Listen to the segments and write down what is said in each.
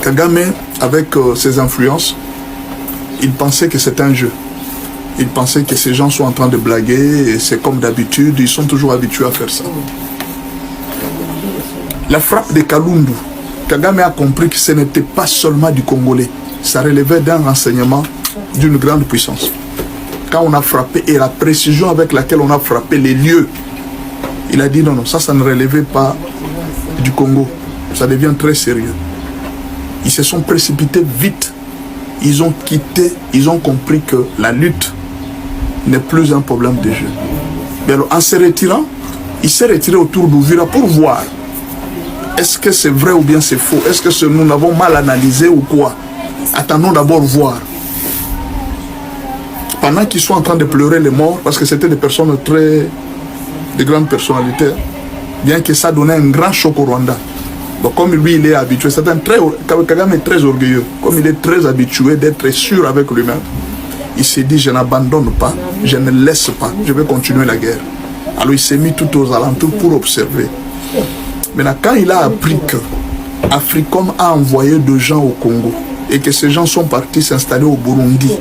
Kagame, avec ses influences, il pensait que c'était un jeu. Il pensait que ces gens sont en train de blaguer, et c'est comme d'habitude, ils sont toujours habitués à faire ça. La frappe de Kalundu, Kagame a compris que ce n'était pas seulement du Congolais, ça relevait d'un renseignement d'une grande puissance. Quand on a frappé, et la précision avec laquelle on a frappé les lieux, il a dit non, non, ça ne relevait pas du Congo, ça devient très sérieux. Ils se sont précipités vite, ils ont quitté, ils ont compris que la lutte n'est plus un problème de jeu. Mais alors, en se retirant, il s'est retiré autour d'Ouvira pour voir est-ce que c'est vrai ou bien c'est faux, est-ce que nous l'avons mal analysé ou quoi. Attendons d'abord voir. Pendant qu'ils sont en train de pleurer les morts, parce que c'était des personnes de grandes personnalités, bien que ça donnait un grand choc au Rwanda. Donc comme lui il est habitué, Kagame est très orgueilleux, comme il est très habitué d'être sûr avec lui-même, il s'est dit je n'abandonne pas, je ne laisse pas, je vais continuer la guerre. Alors il s'est mis tout aux alentours pour observer. Maintenant quand il a appris que Africom a envoyé des gens au Congo et que ces gens sont partis s'installer au Burundi,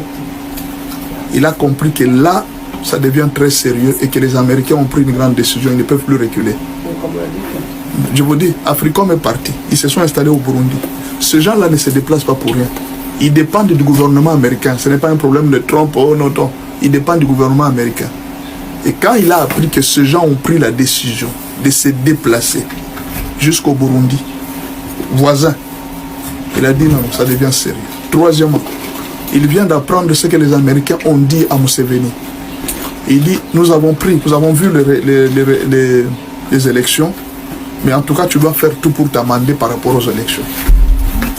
il a compris que là ça devient très sérieux et que les Américains ont pris une grande décision, ils ne peuvent plus reculer. Je vous dis, Africom est parti, ils se sont installés au Burundi. Ces gens-là ne se déplacent pas pour rien. Ils dépendent du gouvernement américain. Ce n'est pas un problème de Trump, oh non, non. Ils dépendent du gouvernement américain. Et quand il a appris que ces gens ont pris la décision de se déplacer jusqu'au Burundi, voisin, il a dit non, ça devient sérieux. Troisièmement, il vient d'apprendre ce que les Américains ont dit à Museveni. Il dit, nous avons vu les élections, mais en tout cas, tu dois faire tout pour t'amender par rapport aux élections.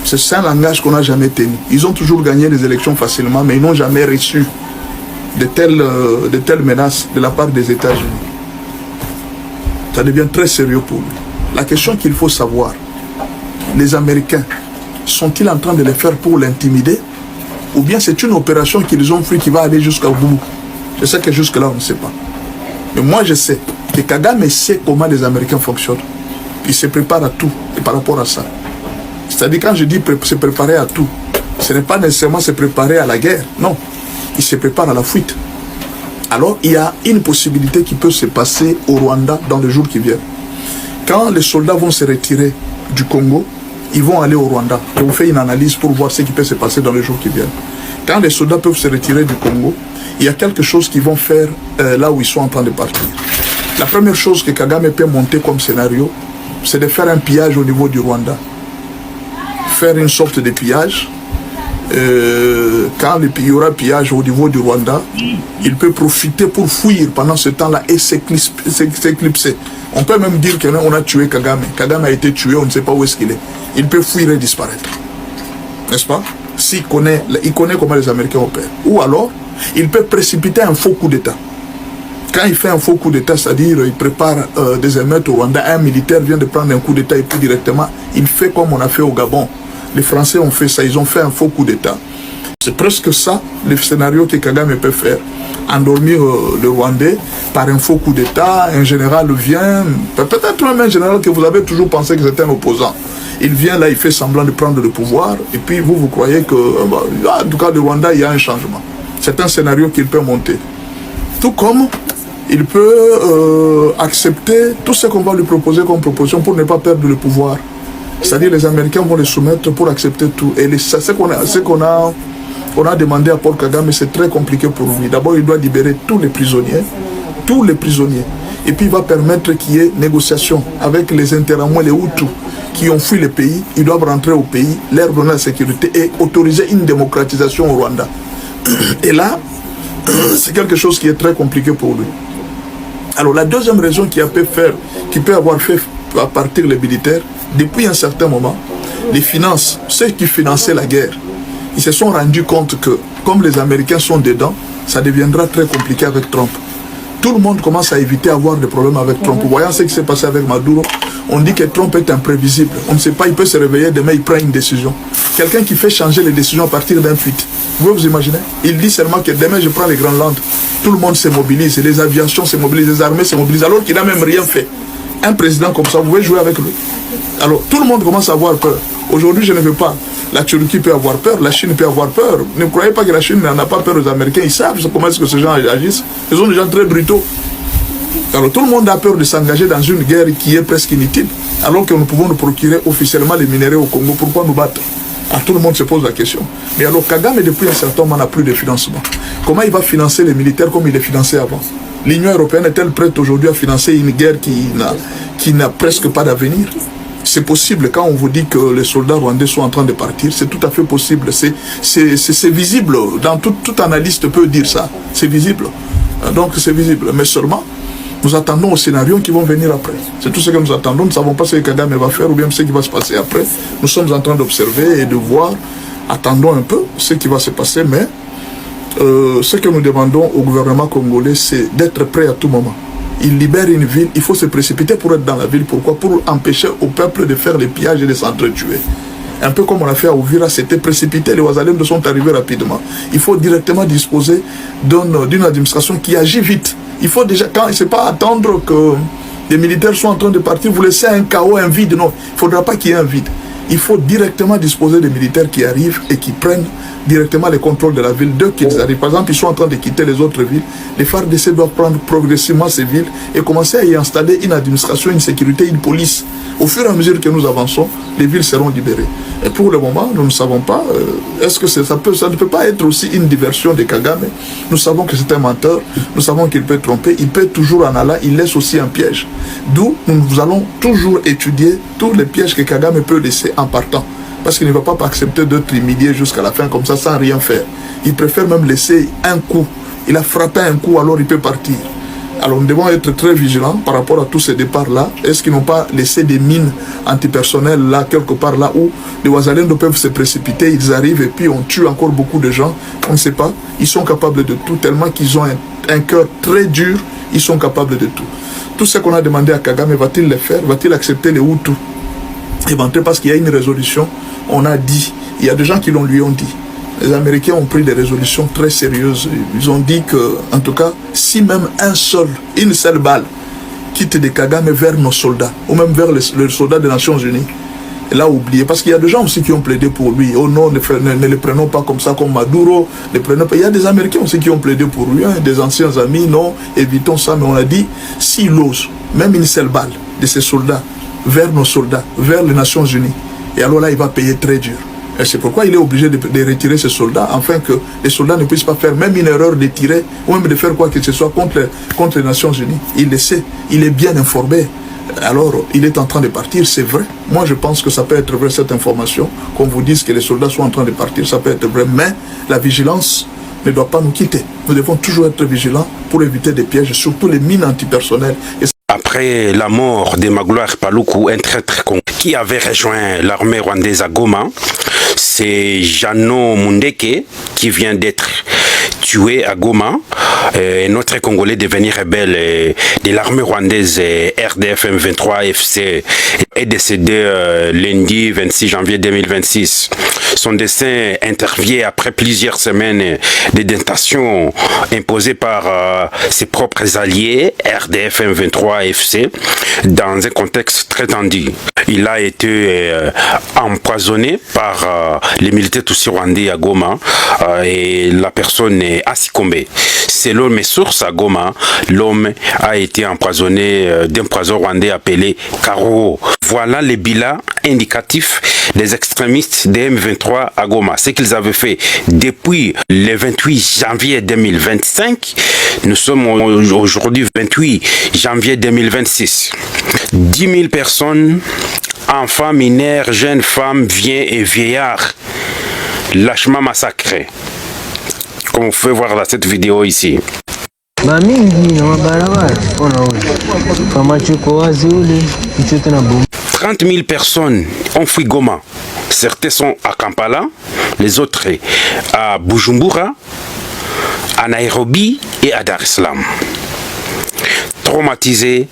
C'est un langage qu'on n'a jamais tenu. Ils ont toujours gagné les élections facilement, mais ils n'ont jamais reçu de telles menaces de la part des États-Unis. Ça devient très sérieux pour lui. La question qu'il faut savoir, les Américains, sont-ils en train de le faire pour l'intimider? Ou bien c'est une opération qu'ils ont fait qui va aller jusqu'au bout? Je sais que jusque-là, on ne sait pas. Mais moi, je sais que Kagame sait comment les Américains fonctionnent. Il se prépare à tout et par rapport à ça. C'est-à-dire quand je dis se préparer à tout, ce n'est pas nécessairement se préparer à la guerre, non. Il se prépare à la fuite. Alors il y a une possibilité qui peut se passer au Rwanda dans les jours qui viennent. Quand les soldats vont se retirer du Congo, ils vont aller au Rwanda. Je vous fais une analyse pour voir ce qui peut se passer dans les jours qui viennent. Quand les soldats peuvent se retirer du Congo, il y a quelque chose qu'ils vont faire là où ils sont en train de partir. La première chose que Kagame peut monter comme scénario, c'est de faire un pillage au niveau du Rwanda. Faire une sorte de pillage. Quand il y aura pillage au niveau du Rwanda, il peut profiter pour fuir pendant ce temps-là et s'éclipser. On peut même dire qu'on a tué Kagame. Kagame a été tué, on ne sait pas où est-ce qu'il est. Il peut fuir et disparaître. N'est-ce pas? Il connaît comment les Américains opèrent. Ou alors, il peut précipiter un faux coup d'État. Quand il fait un faux coup d'État, c'est-à-dire il prépare des émeutes au Rwanda, un militaire vient de prendre un coup d'État et puis directement, il fait comme on a fait au Gabon. Les Français ont fait ça, ils ont fait un faux coup d'État. C'est presque ça le scénario que Kagame peut faire. Endormir le Rwandais par un faux coup d'État, un général vient, peut-être même un général que vous avez toujours pensé que c'était un opposant. Il vient là, il fait semblant de prendre le pouvoir, et puis vous croyez que, en tout cas, le Rwanda, il y a un changement. C'est un scénario qu'il peut monter. Tout comme il peut accepter tout ce qu'on va lui proposer comme proposition pour ne pas perdre le pouvoir. C'est-à-dire les Américains vont les soumettre pour accepter tout. Et ce qu'on a demandé à Paul Kagame, c'est très compliqué pour lui. D'abord, il doit libérer tous les prisonniers. Et puis, il va permettre qu'il y ait négociation avec les Interahamwe, les Hutus, qui ont fui le pays. Ils doivent rentrer au pays, leur donner la sécurité et autoriser une démocratisation au Rwanda. Et là, c'est quelque chose qui est très compliqué pour lui. Alors, la deuxième raison qui peut avoir fait partir les militaires, depuis un certain moment, les finances, ceux qui finançaient la guerre, ils se sont rendus compte que, comme les Américains sont dedans, ça deviendra très compliqué avec Trump. Tout le monde commence à éviter d'avoir des problèmes avec Trump. Voyant ce qui s'est passé avec Maduro, on dit que Trump est imprévisible. On ne sait pas, il peut se réveiller demain, il prend une décision. Quelqu'un qui fait changer les décisions à partir d'un tweet. Vous imaginez? Il dit seulement que demain, je prends les grandes landes. Tout le monde se mobilise, les aviations se mobilisent, les armées se mobilisent, alors qu'il n'a même rien fait. Un président comme ça, vous pouvez jouer avec lui. Alors, tout le monde commence à avoir peur. Aujourd'hui, je ne veux pas. La Turquie peut avoir peur, la Chine peut avoir peur. Ne croyez pas que la Chine n'en a pas peur aux Américains. Ils savent comment est-ce que ces gens agissent. Ils sont des gens très brutaux. Alors tout le monde a peur de s'engager dans une guerre qui est presque inutile. Alors que nous pouvons nous procurer officiellement les minéraux au Congo. Pourquoi nous battre? Alors, tout le monde se pose la question. Mais alors Kagame, depuis un certain moment, n'a plus de financement. Comment il va financer les militaires comme il les finançait avant? L'Union européenne est-elle prête aujourd'hui à financer une guerre qui n'a presque pas d'avenir? C'est possible quand on vous dit que les soldats rwandais sont en train de partir, c'est tout à fait possible, c'est visible, dans tout analyste peut dire ça, c'est visible, donc c'est visible, mais seulement nous attendons aux scénarios qui vont venir après, c'est tout ce que nous attendons, nous ne savons pas ce que Kagame va faire ou bien ce qui va se passer après, nous sommes en train d'observer et de voir, attendons un peu ce qui va se passer, mais ce que nous demandons au gouvernement congolais, c'est d'être prêt à tout moment. Il libère une ville, il faut se précipiter pour être dans la ville. Pourquoi? Pour empêcher au peuple de faire les pillages et de s'entretuer. Un peu comme on a fait à Ouvira, c'était précipité, les Ouazalènes sont arrivés rapidement. Il faut directement disposer d'une administration qui agit vite. Il faut déjà, quand c'est pas attendre que les militaires soient en train de partir, vous laissez un chaos, un vide, non. Il ne faudra pas qu'il y ait un vide. Il faut directement disposer des militaires qui arrivent et qui prennent directement les contrôles de la ville dès qu'ils arrivent. Par exemple, ils sont en train de quitter les autres villes. Les FARDC doivent prendre progressivement ces villes et commencer à y installer une administration, une sécurité, une police. Au fur et à mesure que nous avançons, les villes seront libérées. Et pour le moment, nous ne savons pas, est-ce que ça ne peut pas être aussi une diversion de Kagame? Nous savons que c'est un menteur, nous savons qu'il peut tromper, il peut toujours en allant, il laisse aussi un piège. D'où nous allons toujours étudier tous les pièges que Kagame peut laisser en partant. Parce qu'il ne va pas accepter d'être humilié jusqu'à la fin comme ça sans rien faire. Il préfère même laisser un coup. Il a frappé un coup, alors il peut partir. Alors nous devons être très vigilants par rapport à tous ces départs-là. Est-ce qu'ils n'ont pas laissé des mines antipersonnelles là, quelque part là où les Ouazalènes peuvent se précipiter, ils arrivent et puis on tue encore beaucoup de gens. On ne sait pas. Ils sont capables de tout, tellement qu'ils ont un cœur très dur, ils sont capables de tout. Tout ce qu'on a demandé à Kagame, va-t-il le faire? Va-t-il accepter les Hutus? Éventuellement, parce qu'il y a une résolution, on a dit, il y a des gens qui lui ont dit. Les Américains ont pris des résolutions très sérieuses. Ils ont dit que, en tout cas, si même une seule balle quitte de Kagame vers nos soldats, ou même vers les soldats des Nations Unies, il a oublié. Parce qu'il y a des gens aussi qui ont plaidé pour lui. Oh non, ne les prenons pas comme ça, comme Maduro. Ne prenons pas. Il y a des Américains aussi qui ont plaidé pour lui, hein, des anciens amis. Non, évitons ça. Mais on a dit, s'il ose, même une seule balle de ces soldats, vers nos soldats, vers les Nations Unies. Et alors là, il va payer très dur. Et c'est pourquoi il est obligé de retirer ses soldats, afin que les soldats ne puissent pas faire même une erreur de tirer, ou même de faire quoi que ce soit contre les Nations Unies. Il le sait, il est bien informé. Alors, il est en train de partir, c'est vrai. Moi, je pense que ça peut être vrai, cette information. Qu'on vous dise que les soldats sont en train de partir, ça peut être vrai. Mais la vigilance ne doit pas nous quitter. Nous devons toujours être vigilants pour éviter des pièges, surtout les mines antipersonnelles. Après la mort de Magloire Paluku, un traître qui avait rejoint l'armée rwandaise à Goma, c'est Jeannot Mundeke qui vient d'être tué à Goma. Un autre Congolais devenu rebelle de l'armée rwandaise RDF M23 FC est décédé lundi 26 janvier 2026. Son décès intervient après plusieurs semaines de détention imposées par ses propres alliés RDF M23 FC dans un contexte très tendu. Il a été empoisonné par les militaires tutsis rwandais à Goma et la personne a succombé. Selon mes sources à Goma, l'homme a été empoisonné d'un poison rwandais appelé Karo. Voilà les bilans indicatifs des extrémistes de M23 à Goma. Ce qu'ils avaient fait depuis le 28 janvier 2025, nous sommes aujourd'hui 28 janvier 2026. 10 000 personnes, enfants, mineurs, jeunes femmes, vieux et vieillards, lâchement massacrés. Comme vous pouvez voir dans cette vidéo ici. 30 000 personnes ont fui Goma. Certains sont à Kampala, les autres à Bujumbura, à Nairobi et à Dar es Salaam. Traumatisés,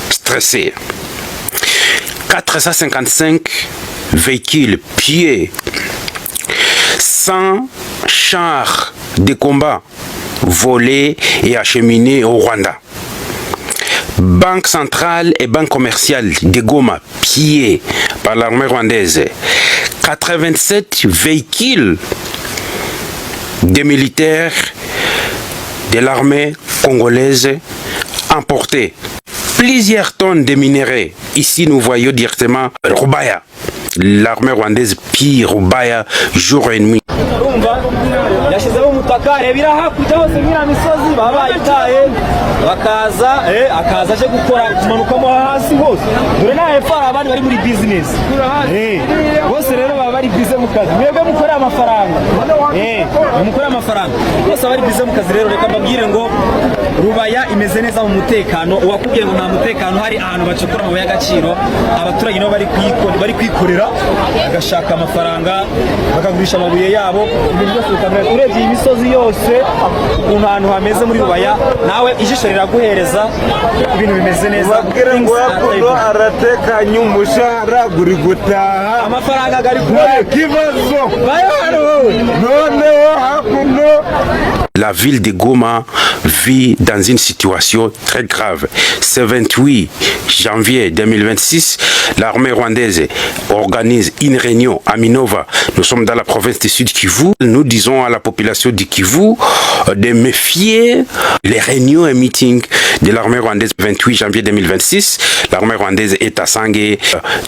stressés. 455 véhicules pillés, 100 chars de combat volés et acheminés au Rwanda. Banque centrale et banque commerciale de Goma pillées par par l'armée rwandaise. 87 véhicules des militaires de l'armée congolaise emportés. Plusieurs tonnes de minerais. Ici, nous voyons directement Rubaya. L'armée rwandaise pille Rubaya jour et nuit. yashyizeho umutaka rebira hakurya hose nk'ira misozi baba bayitaye akaza aje gukora kumanukamo hasi hose dore na hepfo hari abandi bari muri business bose rero baba bari bize mu kazi mwebwe mukorera amafaranga mukorera amafaranga bose bari bize mu kazi rero reka mbabwire ngo Rubaya imeze neza mu mutekano uwakubwiye ngo nta mutekano hari ahantu bacukura amabuye y'agaciro abaturage nabo bari kwikorera agashaka amafaranga bakagurisha amabuye yabo ibintu byose bikamera urebye imisozi yose ukuntu ahantu hameze muri Rubaya nawe ijisho riraguhereza ibintu bimeze neza ngo yakuno aratekanye umushahara guri gutaha amafaranga gari kuboneka kibazo bayaro noneho hakuno. La ville de Goma vit dans une situation très grave. Ce 28 janvier 2026, l'armée rwandaise organise une réunion à Minova. Nous sommes dans la province du Sud Kivu. Nous disons à la population du Kivu de méfier les réunions et meetings de l'armée rwandaise 28 janvier 2026. L'armée rwandaise est à Sangé,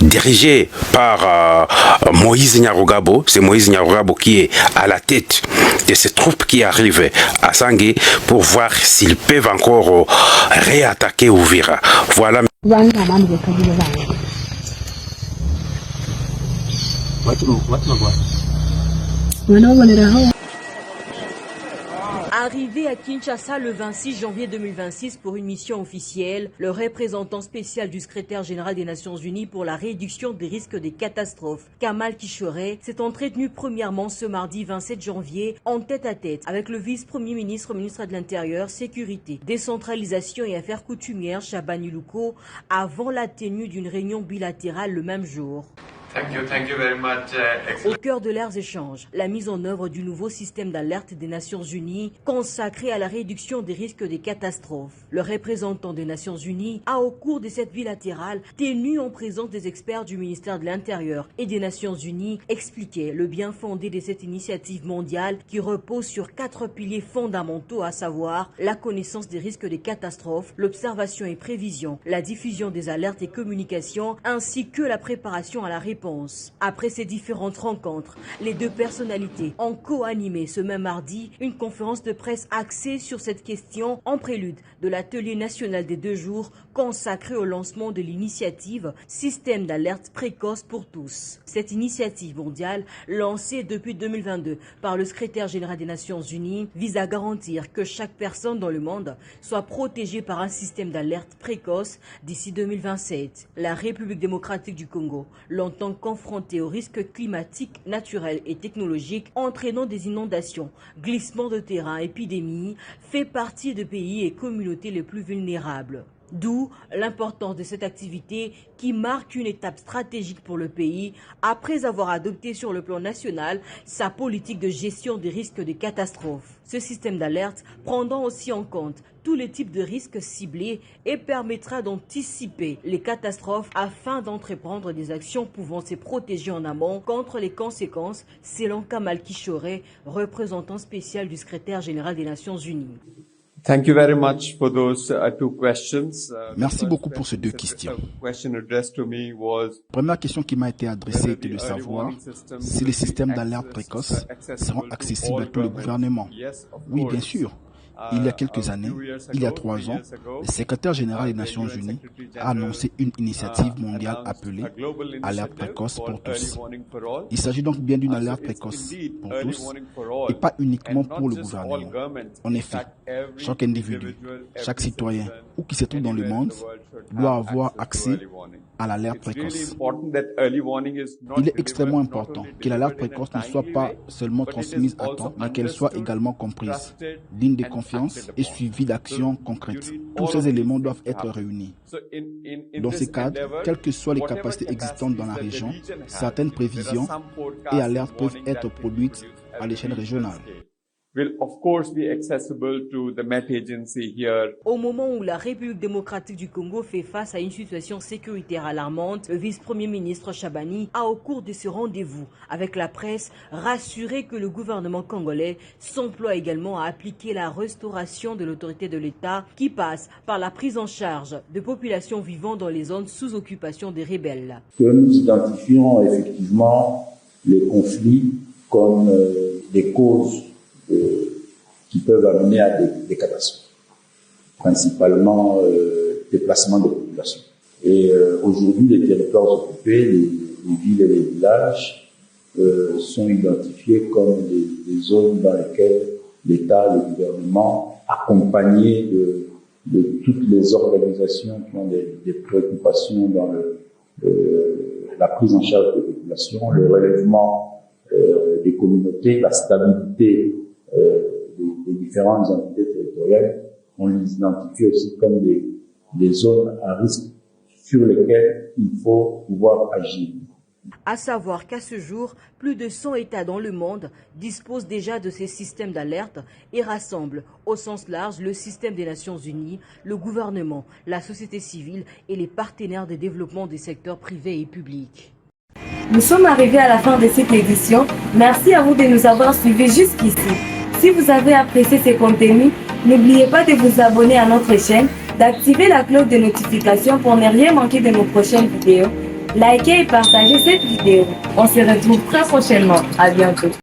dirigée par Moïse Nyarugabo. C'est Moïse Nyarugabo qui est à la tête de ces troupes qui arrivent à Sangé pour voir s'ils peuvent encore réattaquer Uvira. Voilà. Arrivé à Kinshasa le 26 janvier 2026 pour une mission officielle, le représentant spécial du secrétaire général des Nations Unies pour la réduction des risques des catastrophes, Kamal Kishore, s'est entretenu premièrement ce mardi 27 janvier en tête-à-tête avec le vice-premier ministre, ministre de l'Intérieur, Sécurité, Décentralisation et Affaires coutumières, Chabani Louko, avant la tenue d'une réunion bilatérale le même jour. Thank you very much. Au cœur de leurs échanges, la mise en œuvre du nouveau système d'alerte des Nations Unies consacré à la réduction des risques des catastrophes. Le représentant des Nations Unies a, au cours de cette bilatérale, tenu en présence des experts du ministère de l'Intérieur et des Nations Unies, expliqué le bien fondé de cette initiative mondiale qui repose sur 4 piliers fondamentaux, à savoir la connaissance des risques des catastrophes, l'observation et prévision, la diffusion des alertes et communications, ainsi que la préparation à la réponse. Après ces différentes rencontres, les deux personnalités ont co-animé ce même mardi une conférence de presse axée sur cette question en prélude de l'atelier national des 2 jours consacré au lancement de l'initiative Système d'alerte précoce pour tous. Cette initiative mondiale, lancée depuis 2022 par le secrétaire général des Nations Unies, vise à garantir que chaque personne dans le monde soit protégée par un système d'alerte précoce d'ici 2027. La République démocratique du Congo, longtemps confrontée aux risques climatiques, naturels et technologiques entraînant des inondations, glissements de terrain, épidémies, fait partie des pays et communautés les plus vulnérables. D'où l'importance de cette activité qui marque une étape stratégique pour le pays après avoir adopté sur le plan national sa politique de gestion des risques de catastrophes. Ce système d'alerte prendra aussi en compte tous les types de risques ciblés et permettra d'anticiper les catastrophes afin d'entreprendre des actions pouvant se protéger en amont contre les conséquences, selon Kamal Kishore, représentant spécial du secrétaire général des Nations Unies. Thank you very much for those 2 questions. Merci beaucoup pour ces 2 questions. Première question qui m'a été adressée était de savoir si les systèmes d'alerte précoce seront accessibles à tous les gouvernements. Oui, bien sûr. Il y a quelques années, il y a 3 ans, le secrétaire général des Nations Unies a annoncé une initiative mondiale appelée « Alerte précoce pour tous ». Il s'agit donc bien d'une alerte précoce pour tous et pas uniquement pour le gouvernement. En effet, chaque individu, chaque citoyen, où qu'il se trouve dans le monde, doit avoir accès à l'alerte précoce. Il est extrêmement important que l'alerte précoce ne soit pas seulement transmise à temps, mais qu'elle soit également comprise, digne de confiance et suivie d'actions concrètes. Tous ces éléments doivent être réunis. Dans ce cadre, quelles que soient les capacités existantes dans la région, certaines prévisions et alertes peuvent être produites à l'échelle régionale. will of course be accessible to the Met Agency here. Au moment où la République démocratique du Congo fait face à une situation sécuritaire alarmante, le vice-premier ministre Chabani a, au cours de ce rendez-vous avec la presse, rassuré que le gouvernement congolais s'emploie également à appliquer la restauration de l'autorité de l'État qui passe par la prise en charge de populations vivant dans les zones sous occupation des rebelles. Que nous identifions effectivement les conflits comme des causes qui peuvent amener à des catastrophes, principalement déplacement des populations. Et aujourd'hui, les territoires occupés, les villes et les villages sont identifiés comme des zones dans lesquelles l'État, le gouvernement, accompagné de toutes les organisations qui ont des préoccupations dans la prise en charge des populations, le relèvement des communautés, la stabilité des différentes entités territoriales, on les identifie aussi comme des zones à risque sur lesquelles il faut pouvoir agir. À savoir qu'à ce jour, plus de 100 États dans le monde disposent déjà de ces systèmes d'alerte et rassemblent au sens large le système des Nations Unies, le gouvernement, la société civile et les partenaires de développement des secteurs privés et publics. Nous sommes arrivés à la fin de cette édition. Merci à vous de nous avoir suivis jusqu'ici. Si vous avez apprécié ces contenus, n'oubliez pas de vous abonner à notre chaîne, d'activer la cloche de notification pour ne rien manquer de nos prochaines vidéos. Likez et partagez cette vidéo. On se retrouve très prochainement. À bientôt.